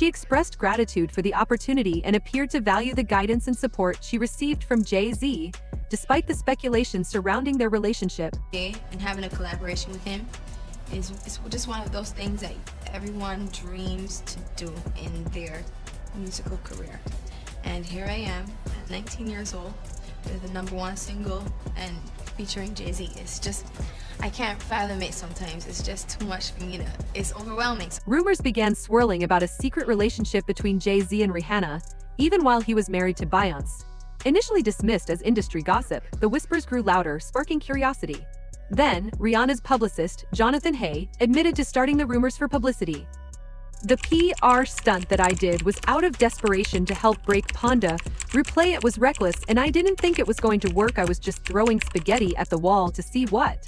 She expressed gratitude for the opportunity and appeared to value the guidance and support she received from JayZ, despite the speculation surrounding their relationship. And having a collaboration with him is just one of those things that everyone dreams to do in their musical career. And here I am at 19 years old with the #1 single and featuring JayZ. It's just, I can't fathom it sometimes. It's just too much for me to, it's overwhelming. Rumors began swirling about a secret relationship between JayZ and Rihanna, even while he was married to Beyoncé. Initially dismissed as industry gossip, the whispers grew louder, sparking curiosity. Then, Rihanna's publicist, Jonathan Hay, admitted to starting the rumors for publicity. "The PR stunt that I did was out of desperation to help break Ponda. Replay it was reckless and I didn't think it was going to work. I was just throwing spaghetti at the wall to see what.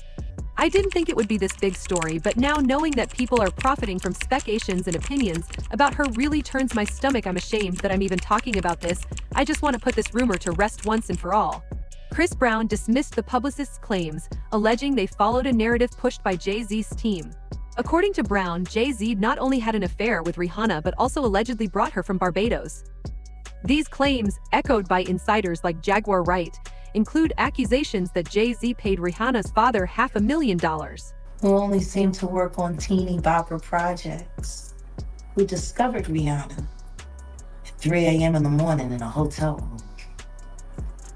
I didn't think it would be this big story, but now knowing that people are profiting from speculations and opinions about her really turns my stomach. I'm ashamed that I'm even talking about this. I just want to put this rumor to rest once and for all." Chris Brown dismissed the publicist's claims, alleging they followed a narrative pushed by JayZ's team. According to Brown, JayZ not only had an affair with Rihanna but also allegedly brought her from Barbados. These claims, echoed by insiders like Jaguar Wright, include accusations that JayZ paid Rihanna's father $500,000. Who only seemed to work on teeny bopper projects, who discovered Rihanna at 3 a.m. in the morning in a hotel room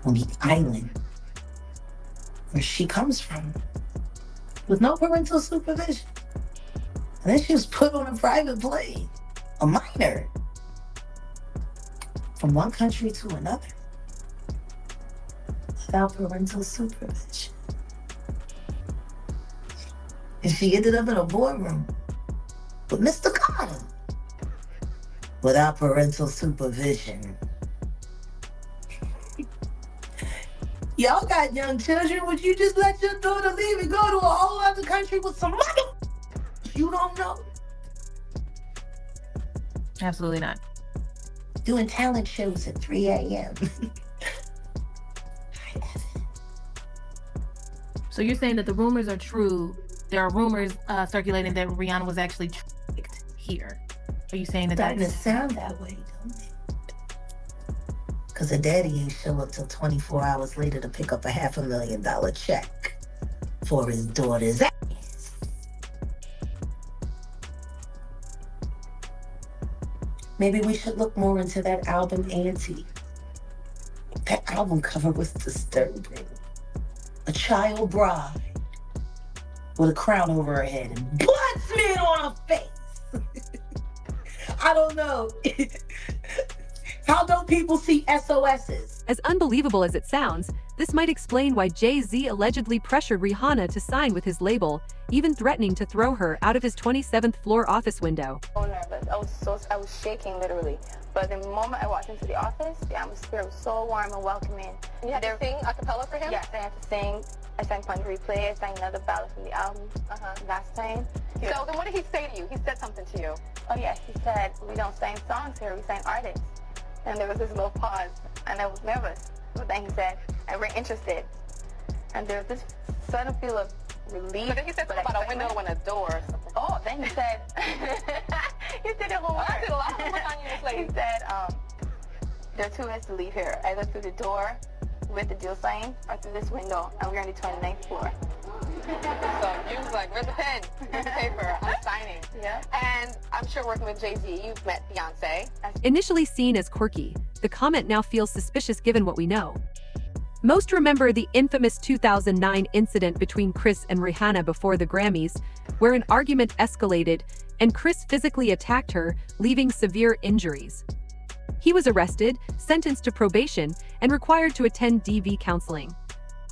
on the island where she comes from, with no parental supervision. And then she was put on a private plane, a minor, from one country to another, without parental supervision. And she ended up in a boardroom with Mr. Carter, without parental supervision. Y'all got young children. Would you just let your daughter leave and go to a whole other country with some mother you don't know? Absolutely not. Doing talent shows at 3 a.m. So you're saying that the rumors are true. There are rumors circulating that Rihanna was actually tricked here. Are you saying that Starting to that's... sound that way, don't it? Because the daddy ain't show up till 24 hours later to pick up a $500,000 check for his daughter's ass. Maybe we should look more into that album, Auntie. That album cover was disturbing. A child bride with a crown over her head and blood smeared on her face. I don't know. How don't people see SOSs? As unbelievable as it sounds, this might explain why JayZ allegedly pressured Rihanna to sign with his label, even threatening to throw her out of his 27th floor office window. So nervous. I was shaking literally. But the moment I walked into the office, the atmosphere was so warm and welcoming. You had to sing a cappella for him? Yes, I had to sing. I sang Pond Replay. I sang another ballad from the album last time. So then what did he say to you? He said something to you. Oh yes, he said, "We don't sign songs here, we sign artists." And there was this little pause, and I was nervous. But then he said, "I'm very interested." And there was this sudden feel of relief. But then he said something about a window and a door or something. Oh, then he said, he said the whole word. I did a lot of work on you, this lady. He said, there are two ways to leave here, either through the door with the deal sign or through this window, and we're on the 29th floor. So you was like, "Where's the pen? Where's the paper? I'm signing." Yeah. And I'm sure working with JayZ, you've met Beyonce. Initially seen as quirky, the comment now feels suspicious given what we know. Most remember the infamous 2009 incident between Chris and Rihanna before the Grammys, where an argument escalated and Chris physically attacked her, leaving severe injuries. He was arrested, sentenced to probation, and required to attend DV counseling.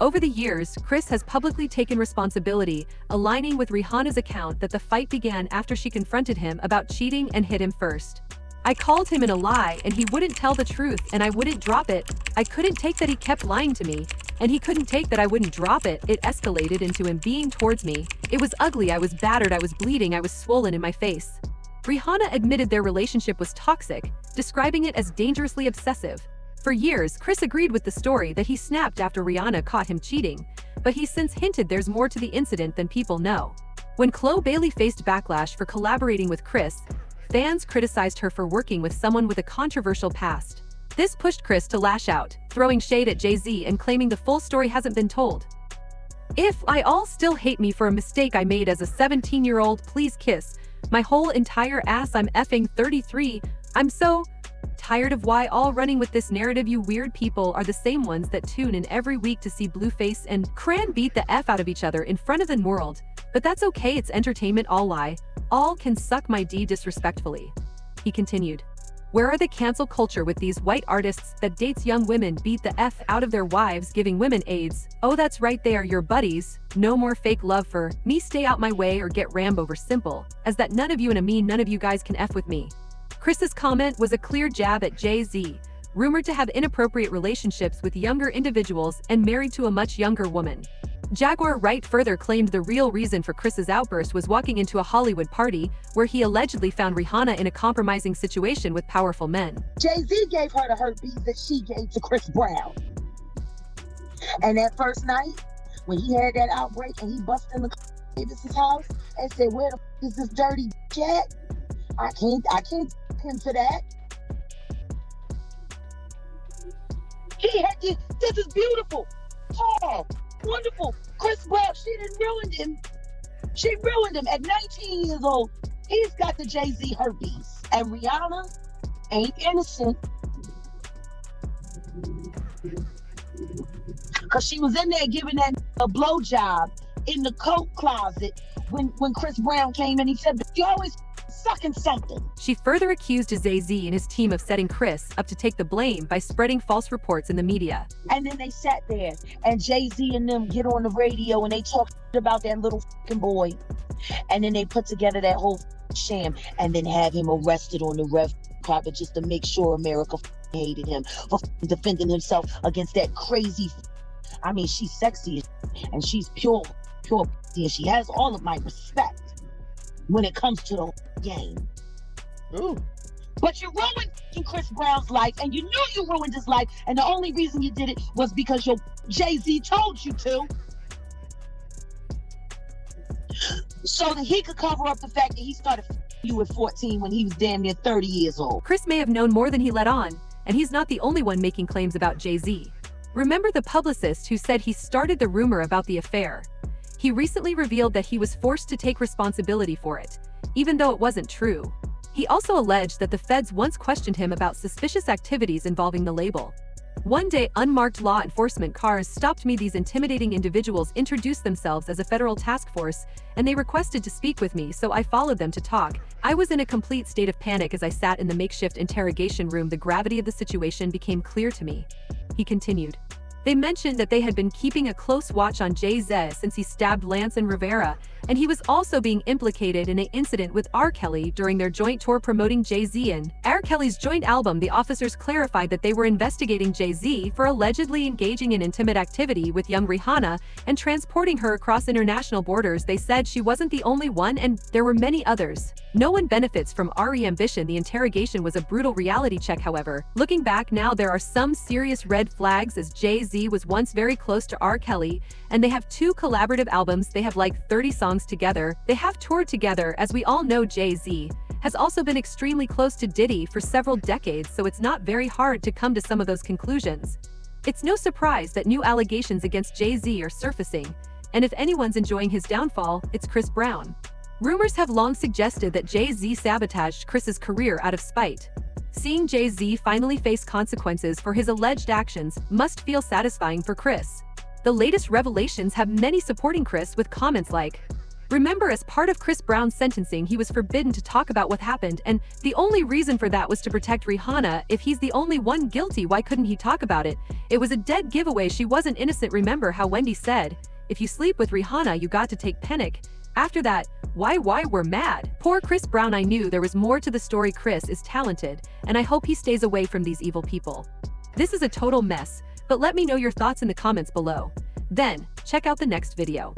Over the years, Chris has publicly taken responsibility, aligning with Rihanna's account that the fight began after she confronted him about cheating and hit him first. "I called him in a lie and he wouldn't tell the truth and I wouldn't drop it. I couldn't take that he kept lying to me, and he couldn't take that I wouldn't drop it. It escalated into him being towards me. It was ugly, I was battered, I was bleeding, I was swollen in my face." Rihanna admitted their relationship was toxic, describing it as dangerously obsessive. For years, Chris agreed with the story that he snapped after Rihanna caught him cheating, but he's since hinted there's more to the incident than people know. When Chloe Bailey faced backlash for collaborating with Chris, fans criticized her for working with someone with a controversial past. This pushed Kris to lash out, throwing shade at JayZ and claiming the full story hasn't been told. "If I all still hate me for a mistake I made as a 17-year-old, please kiss my whole entire ass. I'm effing 33. I'm so tired of why all running with this narrative. You weird people are the same ones that tune in every week to see Blueface and Cran beat the F out of each other in front of the world. But that's okay, it's entertainment, all lie. All can suck my D," disrespectfully. He continued. "Where are the cancel culture with these white artists that dates young women beat the F out of their wives giving women AIDS? Oh, that's right, they are your buddies. No more fake love for me. Stay out my way or get rammed over. Simple as that. None of you and I mean none of you guys can F with me." Kris's comment was a clear jab at JayZ, rumored to have inappropriate relationships with younger individuals and married to a much younger woman. Jaguar Wright further claimed the real reason for Kris's outburst was walking into a Hollywood party where he allegedly found Rihanna in a compromising situation with powerful men. JayZ gave her the herpes that she gave to Chris Brown. And that first night, when he had that outbreak and he busted in the Davis's house and said, "Where the f is this dirty cat? I can't him for that." He had this is beautiful, tall, wonderful. Chris Brown, she didn't ruin him. She ruined him at 19 years old. He's got the JayZ herpes. And Rihanna ain't innocent. Because she was in there giving that a blowjob in the coat closet when Chris Brown came in. He said, "You always sucking something." She further accused JayZ and his team of setting Kris up to take the blame by spreading false reports in the media. And then they sat there and JayZ and them get on the radio and they talk about that little fucking boy. And then they put together that whole sham and then have him arrested on the red carpet just to make sure America hated him for defending himself against that crazy. I mean, she's sexy and she's pure, and she has all of my respect when it comes to the game. Ooh. But you ruined Chris Brown's life, and you knew you ruined his life, and the only reason you did it was because your JayZ told you to. So that he could cover up the fact that he started you at 14 when he was damn near 30 years old. Kris may have known more than he let on, and he's not the only one making claims about JayZ. Remember the publicist who said he started the rumor about the affair? He recently revealed that he was forced to take responsibility for it, even though it wasn't true. He also alleged that the feds once questioned him about suspicious activities involving the label. "One day, unmarked law enforcement cars stopped me. These intimidating individuals introduced themselves as a federal task force, and they requested to speak with me, so I followed them to talk. I was in a complete state of panic as I sat in the makeshift interrogation room. The gravity of the situation became clear to me." He continued. They mentioned that they had been keeping a close watch on JayZ since he stabbed Lance and Rivera, and he was also being implicated in an incident with R. Kelly during their joint tour promoting JayZ and R. Kelly's joint album. The officers clarified that they were investigating JayZ for allegedly engaging in intimate activity with young Rihanna and transporting her across international borders. They said she wasn't the only one and there were many others. No one benefits from RE ambition. The interrogation was a brutal reality check, however. Looking back now, there are some serious red flags, as JayZ was once very close to R. Kelly, and they have 2 collaborative albums. They have like 30 songs together. They have toured together. As we all know, JayZ has also been extremely close to Diddy for several decades, so it's not very hard to come to some of those conclusions. It's no surprise that new allegations against JayZ are surfacing, and if anyone's enjoying his downfall, it's Chris Brown. Rumors have long suggested that JayZ sabotaged Kris's career out of spite. Seeing JayZ finally face consequences for his alleged actions must feel satisfying for Kris. The latest revelations have many supporting Kris with comments like, "Remember, as part of Chris Brown's sentencing, he was forbidden to talk about what happened, and the only reason for that was to protect Rihanna. If he's the only one guilty, why couldn't he talk about it? It was a dead giveaway. She wasn't innocent. Remember how Wendy said, if you sleep with Rihanna, you got to take panic. After that, why we're mad." Poor Chris Brown. I knew there was more to the story. Kris is talented, and I hope he stays away from these evil people. This is a total mess, but let me know your thoughts in the comments below. Then, check out the next video.